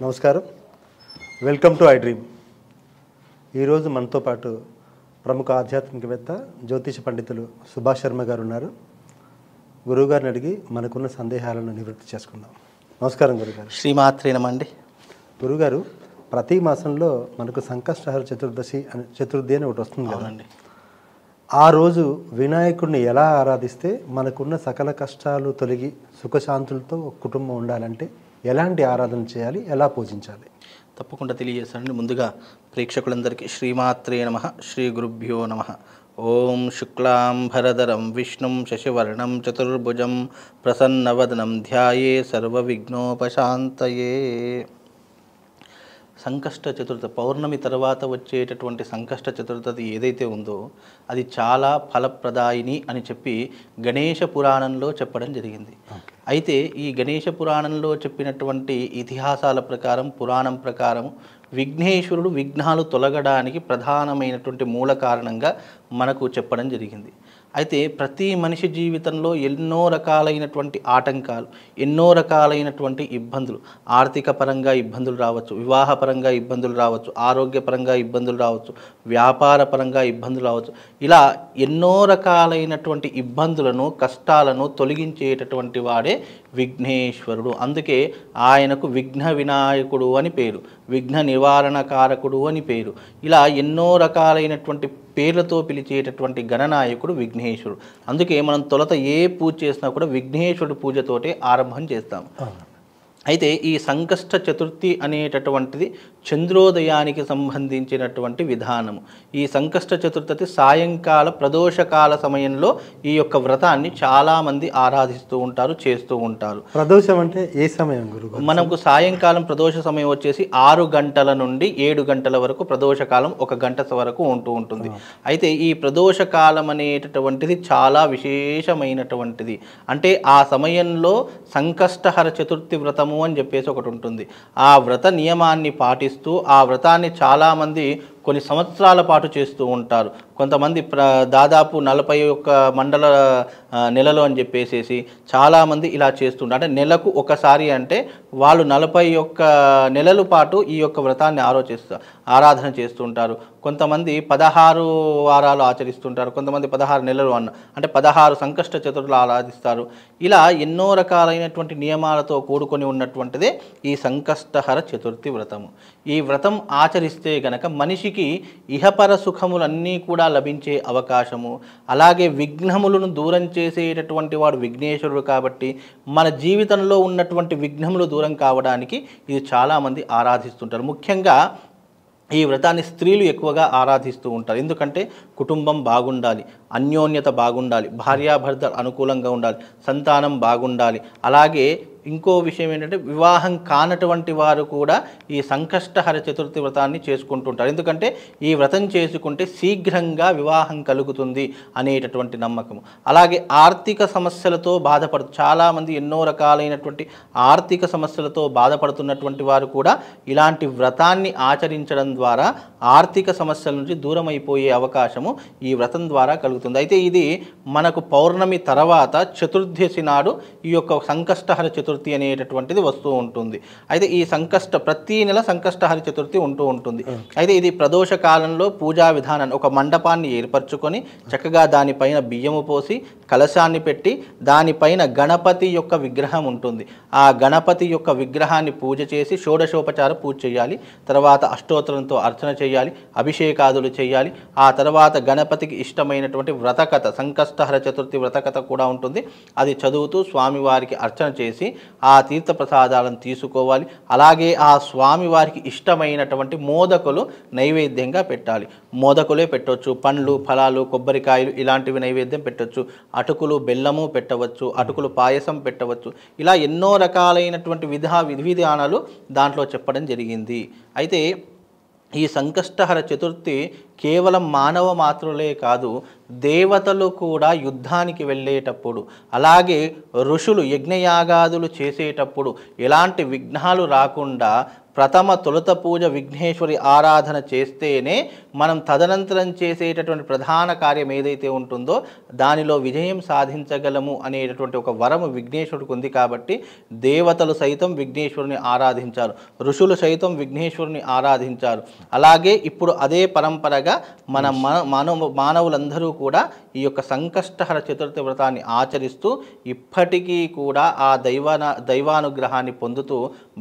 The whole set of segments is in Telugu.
నమస్కారం. Welcome to I dream. ఈరోజు మనతో పాటు ప్రముఖ ఆధ్యాత్మికవేత్త జ్యోతిష పండితులు సుభాష్ శర్మ గారు ఉన్నారు. గురువుగారిని అడిగి మనకున్న సందేహాలను నివృత్తి చేసుకుందాం. నమస్కారం గురుగారు. శ్రీమాత్రే నమః అండి. గురుగారు, ప్రతి మాసంలో మనకు సంకష్టహర చతుర్థి అని ఒకటి వస్తుంది కదండి. ఆ రోజు వినాయకుడిని ఎలా ఆరాధిస్తే మనకున్న సకల కష్టాలు తొలగి సుఖశాంతులతో కుటుంబం ఉండాలంటే ఎలాంటి ఆరాధన చేయాలి, ఎలా పూజించాలి? తప్పకుండా తెలియజేస్తానండి. ముందుగా ప్రేక్షకులందరికీ శ్రీమాత్రే నమః, శ్రీ గురుభ్యో నమః. ఓం శుక్లాంబరధరం విష్ణుం శశివర్ణం చతుర్భుజం ప్రసన్నవదనం ధ్యాయే సర్వవిఘ్నోపశాంతయే. సంకష్ట చతుర్థి పౌర్ణమి తర్వాత వచ్చేటటువంటి సంకష్ట చతుర్థి ఏదైతే ఉందో అది చాలా ఫలప్రదాయిని అని చెప్పి గణేష పురాణంలో చెప్పడం జరిగింది. అయితే ఈ గణేష పురాణంలో చెప్పినటువంటి ఇతిహాసాల ప్రకారం, పురాణం ప్రకారం విఘ్నేశ్వరుడు విఘ్నాలు తొలగడానికి ప్రధానమైనటువంటి మూల కారణంగా మనకు చెప్పడం జరిగింది. అయితే ప్రతి మనిషి జీవితంలో ఎన్నో రకాలైనటువంటి ఆటంకాలు, ఎన్నో రకాలైనటువంటి ఇబ్బందులు, ఆర్థిక పరంగా ఇబ్బందులు రావచ్చు, వివాహపరంగా ఇబ్బందులు రావచ్చు, ఆరోగ్యపరంగా ఇబ్బందులు రావచ్చు, వ్యాపార పరంగా ఇబ్బందులు రావచ్చు. ఇలా ఎన్నో రకాలైనటువంటి ఇబ్బందులను, కష్టాలను తొలగించేటటువంటి వాడే విఘ్నేశ్వరుడు. అందుకే ఆయనకు విఘ్న వినాయకుడు అని పేరు, విఘ్న నివారణ కారకుడు అని పేరు. ఇలా ఎన్నో రకాలైనటువంటి పేర్లతో పిలిచేటటువంటి గణనాయకుడు విఘ్నేశ్వరుడు. అందుకే మనం తొలత ఏ పూజ చేసినా కూడా విఘ్నేశ్వరుడు పూజతోటే ఆరంభం చేస్తాము. అయితే ఈ సంకష్ట చతుర్థి అనేటటువంటిది చంద్రోదయానికి సంబంధించినటువంటి విధానము. ఈ సంకష్ట చతుర్థి సాయంకాల ప్రదోషకాల సమయంలో ఈ యొక్క వ్రతాన్ని చాలామంది ఆరాధిస్తూ ఉంటారు, చేస్తూ ఉంటారు. ప్రదోషం అంటే ఏ సమయం గురుగారు? మనకు సాయంకాలం ప్రదోష సమయం వచ్చేసి 6 గంటల నుండి 7 గంటల వరకు ప్రదోషకాలం 1 గంట వరకు ఉంటూ ఉంటుంది. అయితే ఈ ప్రదోషకాలం అనేటటువంటిది చాలా విశేషమైనటువంటిది. అంటే ఆ సమయంలో సంకష్టహర చతుర్థి వ్రతము అని చెప్పేసి ఒకటి ఉంటుంది. ఆ వ్రత నియమాన్ని పాటిస్తూ ఆ వ్రతాన్ని చాలామంది కొన్ని సంవత్సరాల పాటు చేస్తూ ఉంటారు. కొంతమంది దాదాపు 41 మండల నెలలు అని చెప్పేసి చాలామంది ఇలా చేస్తుంటారు. అంటే నెలకు ఒకసారి అంటే వాళ్ళు 41 నెలల పాటు ఈ యొక్క వ్రతాన్ని ఆరాధన చేస్తుంటారు. కొంతమంది 16 వారాలు ఆచరిస్తుంటారు, కొంతమంది 16 నెలలు అంటే 16 సంకష్ట చతుర్థులు ఆరాధిస్తారు. ఇలా ఎన్నో రకాలైనటువంటి నియమాలతో కూడుకొని ఉన్నటువంటిదే ఈ సంకష్టహర చతుర్థి వ్రతము. ఈ వ్రతం ఆచరిస్తే గనక మనిషికి ఇహపర సుఖములన్నీ కూడా లభించే అవకాశము, అలాగే విఘ్నములను దూరం చేసేటటువంటి వాడు విఘ్నేశ్వరుడు కాబట్టి మన జీవితంలో ఉన్నటువంటి విఘ్నములు దూరం కావడానికి ఇది చాలామంది ఆరాధిస్తుంటారు. ముఖ్యంగా ఈ వ్రతాన్ని స్త్రీలు ఎక్కువగా ఆరాధిస్తూ ఉంటారు. ఎందుకంటే కుటుంబం బాగుండాలి, అన్యోన్యత బాగుండాలి, భార్యాభర్తలు అనుకూలంగా ఉండాలి, సంతానం బాగుండాలి. అలాగే ఇంకో విషయం ఏంటంటే వివాహం కానటువంటి వారు కూడా ఈ సంకష్టహర చతుర్థి వ్రతాన్ని చేసుకుంటుంటారు. ఎందుకంటే ఈ వ్రతం చేసుకుంటే శీఘ్రంగా వివాహం కలుగుతుంది అనేటటువంటి నమ్మకం. అలాగే ఆర్థిక సమస్యలతో చాలామంది ఎన్నో రకాలైనటువంటి ఆర్థిక సమస్యలతో బాధపడుతున్నటువంటి వారు కూడా ఇలాంటి వ్రతాన్ని ఆచరించడం ద్వారా ఆర్థిక సమస్యల నుంచి దూరం అయిపోయే అవకాశము ఈ వ్రతం ద్వారా కలుగుతుంది. అయితే ఇది మనకు పౌర్ణమి తర్వాత చతుర్దశి నాడు ఈ యొక్క సంకష్టహర చతుర్థి అనేటటువంటిది వస్తూ ఉంటుంది. అయితే ఈ ప్రతి నెల సంకష్టహర చతుర్థి ఉంటూ ఉంటుంది. అయితే ఇది ప్రదోష కాలంలో పూజా విధానాన్ని ఒక మండపాన్ని ఏర్పరచుకొని చక్కగా దానిపైన బియ్యము పోసి కలశాన్ని పెట్టి దానిపైన గణపతి యొక్క విగ్రహం ఉంటుంది. ఆ గణపతి యొక్క విగ్రహాన్ని పూజ చేసి షోడశోపచార పూజ చేయాలి. తర్వాత అష్టోత్తరంతో అర్చన చేయాలి, అభిషేకాదులు చేయాలి. ఆ తర్వాత గణపతికి ఇష్టమైనటువంటి వ్రతకథ, సంకష్టహర చతుర్థి వ్రతకథ కూడా ఉంటుంది. అది చదువుతూ స్వామివారికి అర్చన చేసి ఆ తీర్థ ప్రసాదాలను తీసుకోవాలి. అలాగే ఆ స్వామివారికి ఇష్టమైనటువంటి మోదకులు నైవేద్యంగా పెట్టాలి. మోదకులే పెట్టవచ్చు, పండ్లు, ఫలాలు, కొబ్బరికాయలు ఇలాంటివి నైవేద్యం పెట్టవచ్చు. అటుకులు, బెల్లము పెట్టవచ్చు, అటుకులు పాయసం పెట్టవచ్చు. ఇలా ఎన్నో రకాలైనటువంటి విధానాలు దాంట్లో చెప్పడం జరిగింది. అయితే ఈ సంకష్టహర చతుర్థి కేవలం మానవ మాత్రులే కాదు, దేవతలు కూడా యుద్ధానికి వెళ్ళేటప్పుడు, అలాగే ఋషులు యజ్ఞయాగాదులు చేసేటప్పుడు ఎలాంటి విఘ్నాలు రాకుండా తొలుత పూజ విఘ్నేశ్వరి ఆరాధన చేస్తేనే మనం తదనంతరం చేసేటటువంటి ప్రధాన కార్యం ఏదైతే ఉంటుందో దానిలో విజయం సాధించగలము అనేటటువంటి ఒక వరము విఘ్నేశ్వరుడికి ఉంది. కాబట్టి దేవతలు సైతం విఘ్నేశ్వరుని ఆరాధించారు, ఋషులు సైతం విఘ్నేశ్వరుని ఆరాధించారు. అలాగే ఇప్పుడు అదే పరంపరగా మానవులందరూ కూడా ఈ యొక్క సంకష్టహర చతుర్థి వ్రతాన్ని ఆచరిస్తూ ఇప్పటికీ కూడా ఆ దైవానుగ్రహాన్ని పొందుతూ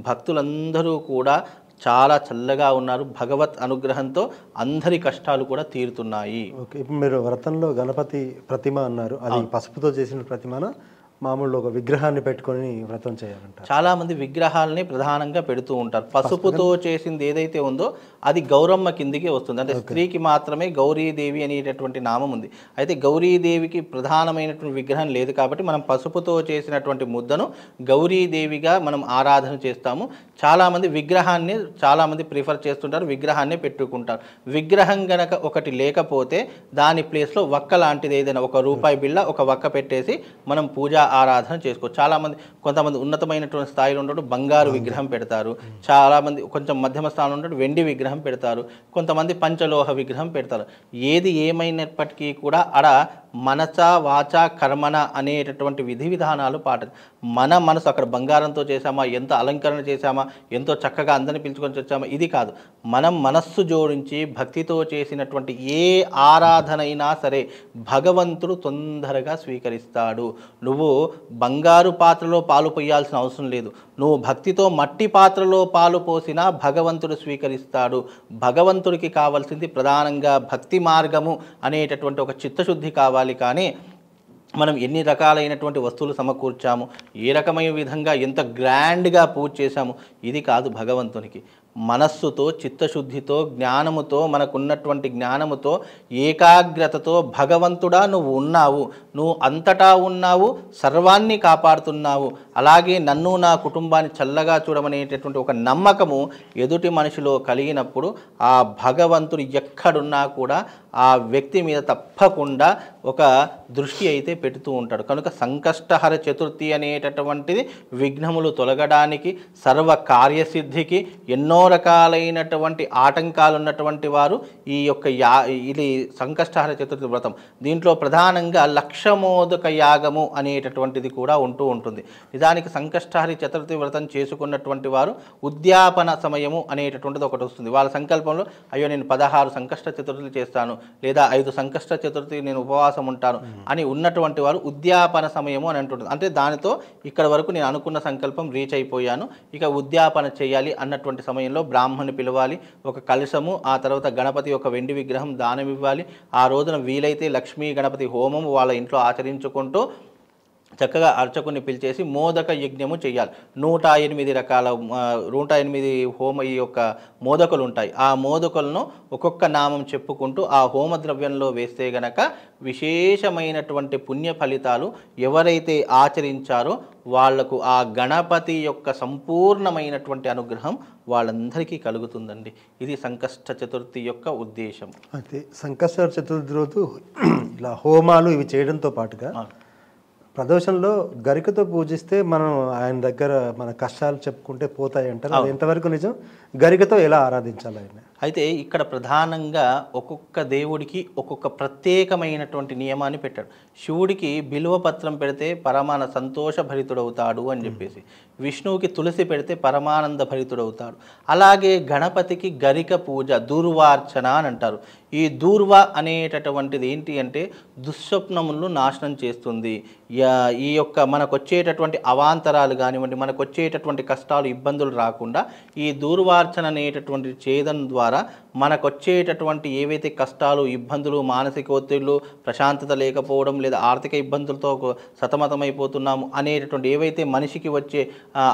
భక్తులందరూ కూడా చాలా చల్లగా ఉన్నారు. భగవత్ అనుగ్రహంతో అందరి కష్టాలు కూడా తీరుతున్నాయి. ఓకే, ఇప్పుడు మీరు వ్రతంలో గణపతి ప్రతిమ అన్నారు, అది పసుపుతో చేసిన ప్రతిమనా మామూలు ఒక విగ్రహాన్ని పెట్టుకొని వ్రతం చేయాలంట? చాలామంది విగ్రహాలని ప్రధానంగా పెడుతూ ఉంటారు. పసుపుతో చేసింది ఏదైతే ఉందో అది గౌరమ్మ కిందికి వస్తుంది. అంటే స్త్రీకి మాత్రమే గౌరీదేవి అనేటటువంటి నామం ఉంది. అయితే గౌరీదేవికి ప్రధానమైనటువంటి విగ్రహం లేదు కాబట్టి మనం పసుపుతో చేసినటువంటి ముద్దను గౌరీదేవిగా మనం ఆరాధన చేస్తాము. చాలామంది విగ్రహాన్ని ప్రిఫర్ చేస్తుంటారు, విగ్రహాన్ని పెట్టుకుంటారు. విగ్రహం గనక ఒకటి లేకపోతే దాని ప్లేస్లో వక్క లాంటిది ఏదైనా ఒక రూపాయి బిళ్ళ ఒక వక్క పెట్టేసి మనం పూజా ఆరాధన చేసుకోవచ్చు. కొంతమంది ఉన్నతమైనటువంటి స్థాయిలో ఉన్నట్టు బంగారు విగ్రహం పెడతారు, చాలామంది కొంచెం మధ్యమ స్థానంలో ఉన్నట్టు వెండి విగ్రహం పెడతారు, కొంతమంది పంచలోహ విగ్రహం పెడతారు. ఏది ఏమైనప్పటికీ కూడా అడ మనస వాచ కర్మణ అనేటటువంటి విధి విధానాలు మన మనసు అక్కడ బంగారంతో చేసామా, ఎంత అలంకరణ చేసామా, ఎంతో చక్కగా అందరిని పిలుచుకొని వచ్చామా, ఇది కాదు. మనం మనస్సు జోడించి భక్తితో చేసినటువంటి ఏ ఆరాధన అయినా సరే భగవంతుడు తొందరగా స్వీకరిస్తాడు. నువ్వు బంగారు పాత్రలో పాలు పోయాల్సిన అవసరం లేదు, నువ్వు భక్తితో మట్టి పాత్రలో పాలు పోసినా భగవంతుడు స్వీకరిస్తాడు. భగవంతుడికి కావాల్సింది ప్రధానంగా భక్తి మార్గము అనేటటువంటి ఒక చిత్తశుద్ధి కావాలి. కానీ మనం ఎన్ని రకాలైనటువంటి వస్తువులు సమకూర్చాము, ఏ రకమైన విధంగా ఎంత గ్రాండ్గా పూజ చేశాము, ఇది కాదు భగవంతునికి. మనస్సుతో చిత్తశుద్ధితో జ్ఞానముతో మనకున్నటువంటి జ్ఞానముతో ఏకాగ్రతతో భగవంతుడా నువ్వు ఉన్నావు, నువ్వు అంతటా ఉన్నావు, సర్వాన్ని కాపాడుతున్నావు, అలాగే నన్ను నా కుటుంబాన్ని చల్లగా చూడమనేటటువంటి ఒక నమ్మకము ఎదుటి మనిషిలో కలిగినప్పుడు ఆ భగవంతుడు ఎక్కడున్నా కూడా ఆ వ్యక్తి మీద తప్పకుండా ఒక దృష్టి అయితే పెడుతూ ఉంటాడు. కనుక సంకష్టహర చతుర్థి అనేటటువంటిది విఘ్నములు తొలగడానికి, సర్వ కార్యసిద్ధికి ఎన్నో రకాలైనటువంటి ఆటంకాలు ఉన్నటువంటి వారు ఈ యొక్క ఇది సంకష్టహర చతుర్థి వ్రతం. దీంట్లో ప్రధానంగా లక్షమోదక యాగము అనేటటువంటిది కూడా ఉంటూ ఉంటుంది. నిజానికి సంకష్టహరి చతుర్థి వ్రతం చేసుకున్నటువంటి వారు ఉద్యాపన సమయము అనేటటువంటిది ఒకటి వస్తుంది. వాళ్ళ సంకల్పంలో అయ్యో నేను 16 సంకష్ట చతుర్థులు చేస్తాను, లేదా 5 సంకష్ట చతుర్థి నేను ఉపవాసం ఉంటాను అని ఉన్నటువంటి వారు ఉద్యాపన సమయము అని అంటుంటుంది. అంటే దానితో ఇక్కడ వరకు నేను అనుకున్న సంకల్పం రీచ్ అయిపోయాను, ఇక ఉద్యాపన చేయాలి అన్నటువంటి సమయంలో బ్రాహ్మణుని పిలవాలి, ఒక కలశము, ఆ తర్వాత గణపతి ఒక వెండి విగ్రహం దానం ఇవ్వాలి. ఆ రోజున వీలైతే లక్ష్మీ గణపతి హోమం వాళ్ళ ఇంట్లో ఆచరించుకుంటూ చక్కగా అర్చకుని పిలిచేసి మోదక యజ్ఞము చేయాలి. 108 హోమ ఈ యొక్క మోదకులు ఉంటాయి. ఆ మోదకులను ఒక్కొక్క నామం చెప్పుకుంటూ ఆ హోమ ద్రవ్యంలో వేస్తే గనక విశేషమైనటువంటి పుణ్య ఫలితాలు ఎవరైతే ఆచరించారో వాళ్లకు ఆ గణపతి యొక్క సంపూర్ణమైనటువంటి అనుగ్రహం వాళ్ళందరికీ కలుగుతుందండి. ఇది సంకష్ట చతుర్థి యొక్క ఉద్దేశం. అయితే సంకష్ట చతుర్థి రోజు ఇలా హోమాలు ఇవి చేయడంతో పాటుగా ప్రదోషంలో గరికతో పూజిస్తే మనం ఆయన దగ్గర మన కష్టాలు చెప్పుకుంటే పోతాయి అంటారు, అది ఎంతవరకు నిజం? గరికతో ఎలా ఆరాధించాలి ఆయన? అయితే ఇక్కడ ప్రధానంగా ఒక్కొక్క దేవుడికి ఒక్కొక్క ప్రత్యేకమైనటువంటి నియమాన్ని పెట్టాడు. శివుడికి బిల్వపత్రం పెడితే పరమాన సంతోష భరితుడవుతాడు అని చెప్పేసి, విష్ణువుకి తులసి పెడితే పరమానంద భరితుడవుతాడు. అలాగే గణపతికి గరిక పూజ దూర్వార్చన అని అంటారు. ఈ దూర్వ అనేటటువంటిది ఏంటి అంటే దుస్వప్నములను నాశనం చేస్తుంది. ఈ యొక్క మనకు వచ్చేటటువంటి అవాంతరాలు కానివ్వండి, మనకు వచ్చేటటువంటి కష్టాలు ఇబ్బందులు రాకుండా ఈ దూర్వార్చన అనేటటువంటి ఛేదన ద్వారా మనకు వచ్చేటటువంటి ఏవైతే కష్టాలు ఇబ్బందులు, మానసిక ఒత్తిళ్లు, ప్రశాంతత లేకపోవడం, లేదా ఆర్థిక ఇబ్బందులతో సతమతమైపోతున్నాము అనేటటువంటి ఏవైతే మనిషికి వచ్చే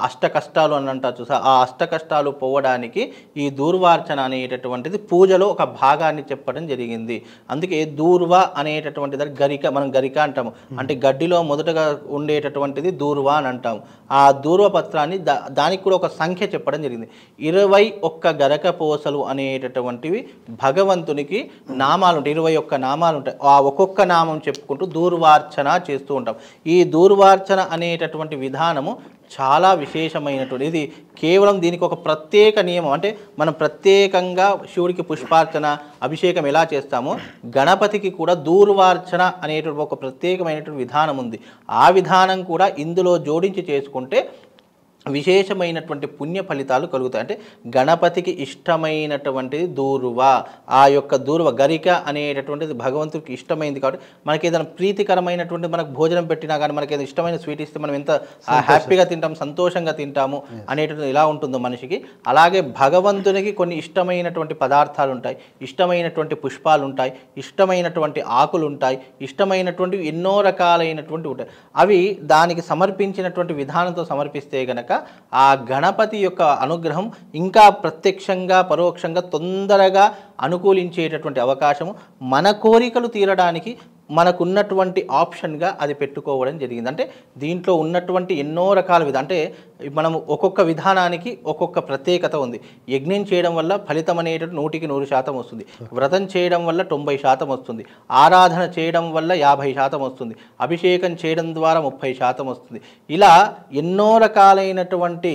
అష్ట కష్టాలు అని అంటారు, ఆ అష్ట కష్టాలు పోవడానికి ఈ దూర్వార్చన అనేటటువంటిది పూజలో ఒక భాగాన్ని చెప్పడం జరిగింది. అందుకే దూర్వ అనేటటువంటి దాన్ని గరిక, మనం గరిక అంటాము, అంటే గడ్డిలో మొదటగా ఉండేటటువంటిది దూర్వ అని అంటాము. ఆ దూర్వ పత్రాన్ని దానికి కూడా ఒక సంఖ్య చెప్పడం జరిగింది. 21 గరక పోసలు అనే అనేటటువంటివి భగవంతునికి నామాలు ఉంటాయి, 21 నామాలు ఉంటాయి. ఆ ఒక్కొక్క నామం చెప్పుకుంటూ దూర్వార్చన చేస్తూ ఉంటాం. ఈ దూర్వార్చన అనేటటువంటి విధానము చాలా విశేషమైనటువంటి, ఇది కేవలం దీనికి ఒక ప్రత్యేక నియమం. అంటే మనం ప్రత్యేకంగా శివుడికి పుష్పార్చన అభిషేకం ఎలా చేస్తామో గణపతికి కూడా దూర్వార్చన అనేటువంటి ఒక ప్రత్యేకమైనటువంటి విధానం ఉంది. ఆ విధానం కూడా ఇందులో జోడించి చేసుకుంటే విశేషమైనటువంటి పుణ్య ఫలితాలు కలుగుతాయి. అంటే గణపతికి ఇష్టమైనటువంటిది దూర్వ. ఆ యొక్క దూర్వ గరిక అనేటటువంటిది భగవంతుడికి ఇష్టమైంది కాబట్టి మనకి ఏదైనా ప్రీతికరమైనటువంటి మనకు భోజనం పెట్టినా కానీ మనకి ఏదైనా ఇష్టమైన స్వీట్ ఇస్తే మనం ఎంత హ్యాపీగా తింటాం, సంతోషంగా తింటాము అనేటువంటిది ఎలా ఉంటుందో మనిషికి, అలాగే భగవంతునికి కొన్ని ఇష్టమైనటువంటి పదార్థాలు ఉంటాయి, ఇష్టమైనటువంటి పుష్పాలు ఉంటాయి, ఇష్టమైనటువంటి ఆకులు ఉంటాయి, ఇష్టమైనటువంటి ఎన్నో రకాలైనటువంటి ఉంటాయి. అవి దానికి సమర్పించినటువంటి విధానంతో సమర్పిస్తే గనక ఆ గణపతి యొక్క అనుగ్రహం ఇంకా ప్రత్యక్షంగా పరోక్షంగా తొందరగా అనుకూలించేటటువంటి అవకాశము, మన కోరికలు తీరడానికి మనకున్నటువంటి ఆప్షన్గా అది పెట్టుకోవడం జరిగింది. అంటే దీంట్లో ఉన్నటువంటి ఎన్నో రకాల అంటే మనం ఒక్కొక్క విధానానికి ఒక్కొక్క ప్రత్యేకత ఉంది. యజ్ఞం చేయడం వల్ల ఫలితం అనేటువంటి 100% వస్తుంది, వ్రతం చేయడం వల్ల 90% వస్తుంది, ఆరాధన చేయడం వల్ల 50% వస్తుంది, అభిషేకం చేయడం ద్వారా 30% వస్తుంది. ఇలా ఎన్నో రకాలైనటువంటి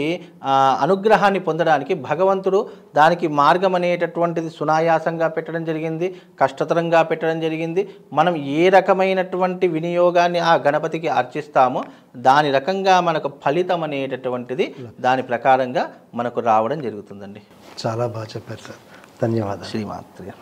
అనుగ్రహాన్ని పొందడానికి భగవంతుడు దానికి మార్గం అనేటటువంటిది సునాయాసంగా పెట్టడం జరిగింది, కష్టతరంగా పెట్టడం జరిగింది. మనం ఏ రకమైనటువంటి వినియోగాన్ని ఆ గణపతికి అర్చిస్తామో దాని రకంగా మనకు ఫలితం అనేటటువంటిది దాని ప్రకారంగా మనకు రావడం జరుగుతుందండి. చాలా బాగా చెప్పారు సార్, ధన్యవాదాలు. శ్రీమాత్రే.